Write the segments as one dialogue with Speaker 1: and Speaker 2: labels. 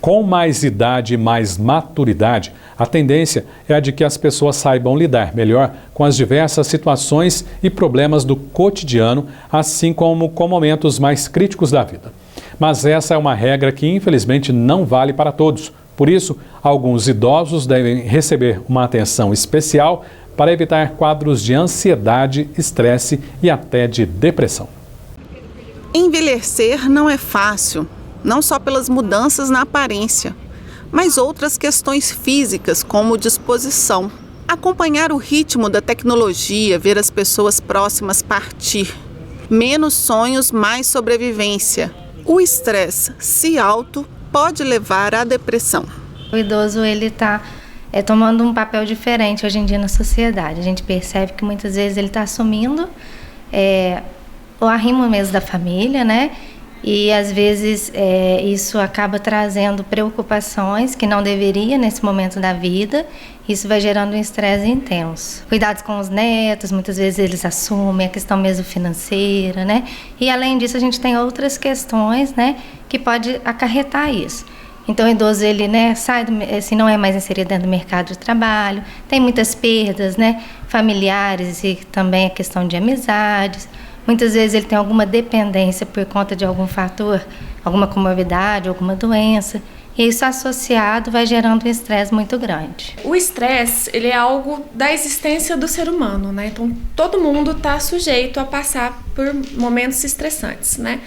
Speaker 1: Com mais idade e mais maturidade, a tendência é a de que as pessoas saibam lidar melhor com as diversas situações e problemas do cotidiano, assim como com momentos mais críticos da vida. Mas essa é uma regra que, infelizmente, não vale para todos. Por isso, alguns idosos devem receber uma atenção especial para evitar quadros de ansiedade, estresse e até de depressão.
Speaker 2: Envelhecer não é fácil, não só pelas mudanças na aparência, mas outras questões físicas, como disposição. Acompanhar o ritmo da tecnologia, ver as pessoas próximas partir. Menos sonhos, mais sobrevivência. O estresse, se alto, pode levar à depressão.
Speaker 3: O idoso ele está tomando um papel diferente hoje em dia na sociedade. A gente percebe que muitas vezes ele está assumindo o arrimo mesmo da família, né? E às vezes isso acaba trazendo preocupações que não deveria nesse momento da vida. Isso vai gerando um estresse intenso. Cuidados com os netos, muitas vezes eles assumem a questão mesmo financeira, né? E além disso a gente tem outras questões, né, que pode acarretar isso. Então o idoso ele, né, sai não é mais inserido dentro do mercado de trabalho, tem muitas perdas, né, familiares e também a questão de amizades. Muitas vezes ele tem alguma dependência por conta de algum fator, alguma comorbidade, alguma doença. E isso associado vai gerando um estresse muito grande.
Speaker 4: O estresse, ele é algo da existência do ser humano, né? Então, todo mundo está sujeito a passar por momentos estressantes, né?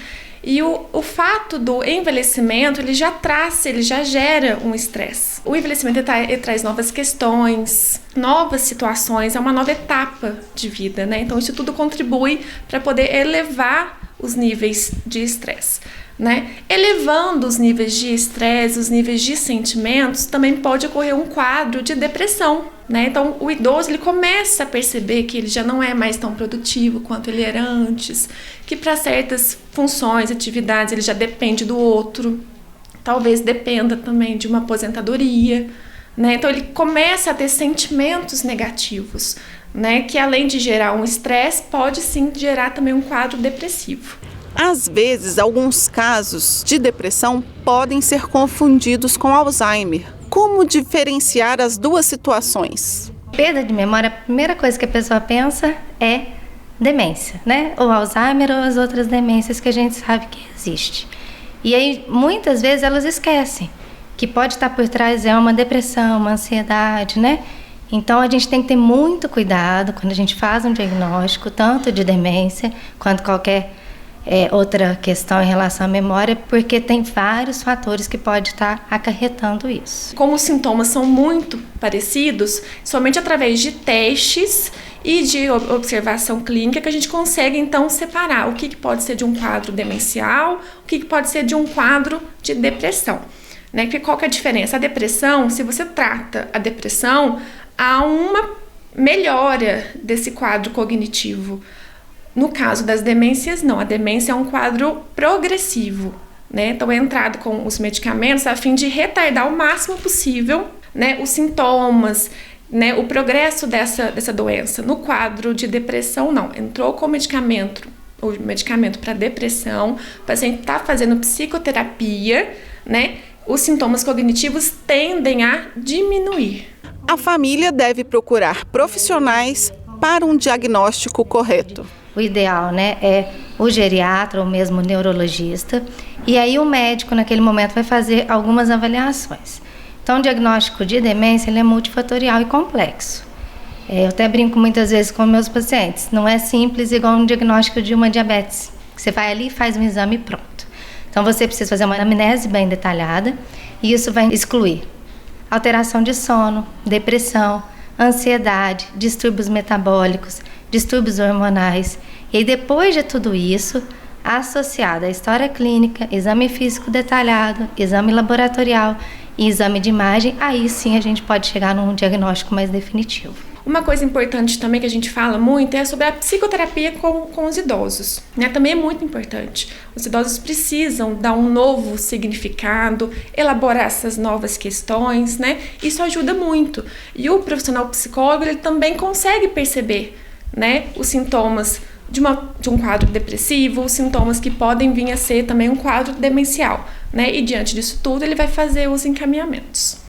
Speaker 4: E o fato do envelhecimento, ele já gera um estresse. O envelhecimento ele traz novas questões, novas situações, é uma nova etapa de vida, né? Então isso tudo contribui para poder elevar os níveis de estresse, né? Elevando os níveis de estresse, os níveis de sentimentos, também pode ocorrer um quadro de depressão, né? Então o idoso ele começa a perceber que ele já não é mais tão produtivo quanto ele era antes, que para certas funções, atividades, ele já depende do outro, talvez dependa também de uma aposentadoria, né? Então ele começa a ter sentimentos negativos, né? Que além de gerar um estresse, pode sim gerar também um quadro depressivo.
Speaker 2: Às vezes, alguns casos de depressão podem ser confundidos com Alzheimer. Como diferenciar as duas situações?
Speaker 3: Perda de memória, a primeira coisa que a pessoa pensa é demência, né? Ou Alzheimer ou as outras demências que a gente sabe que existe. E aí, muitas vezes, elas esquecem que pode estar por trás uma depressão, uma ansiedade, né? Então, a gente tem que ter muito cuidado quando a gente faz um diagnóstico, tanto de demência quanto qualquer outra questão em relação à memória, porque tem vários fatores que podem estar acarretando isso.
Speaker 4: Como os sintomas são muito parecidos, somente através de testes e de observação clínica que a gente consegue então separar o que pode ser de um quadro demencial, o que pode ser de um quadro de depressão, né? Porque qual que é a diferença? A depressão, se você trata a depressão, há uma melhora desse quadro cognitivo. No caso das demências, não. A demência é um quadro progressivo, né? Então é entrado com os medicamentos a fim de retardar o máximo possível, né, os sintomas, né, o progresso dessa doença. No quadro de depressão, não. Entrou com o medicamento para depressão, o paciente está fazendo psicoterapia, né? Os sintomas cognitivos tendem a diminuir.
Speaker 2: A família deve procurar profissionais para um diagnóstico correto.
Speaker 3: O ideal, né, é o geriatra ou mesmo o neurologista. E aí o médico, naquele momento, vai fazer algumas avaliações. Então, o diagnóstico de demência ele é multifatorial e complexo. Eu até brinco muitas vezes com meus pacientes. Não é simples igual um diagnóstico de uma diabetes. Você vai ali, faz um exame e pronto. Então, você precisa fazer uma anamnese bem detalhada. E isso vai excluir alteração de sono, depressão, ansiedade, distúrbios metabólicos, distúrbios hormonais. E aí, depois de tudo isso, associado à história clínica, exame físico detalhado, exame laboratorial e exame de imagem, aí sim a gente pode chegar num diagnóstico mais definitivo.
Speaker 4: Uma coisa importante também que a gente fala muito é sobre a psicoterapia com os idosos, né? Também é muito importante. Os idosos precisam dar um novo significado, elaborar essas novas questões, né? Isso ajuda muito. E o profissional psicólogo, ele também consegue perceber, né, os sintomas de um quadro depressivo, os sintomas que podem vir a ser também um quadro demencial, né? E diante disso tudo, ele vai fazer os encaminhamentos.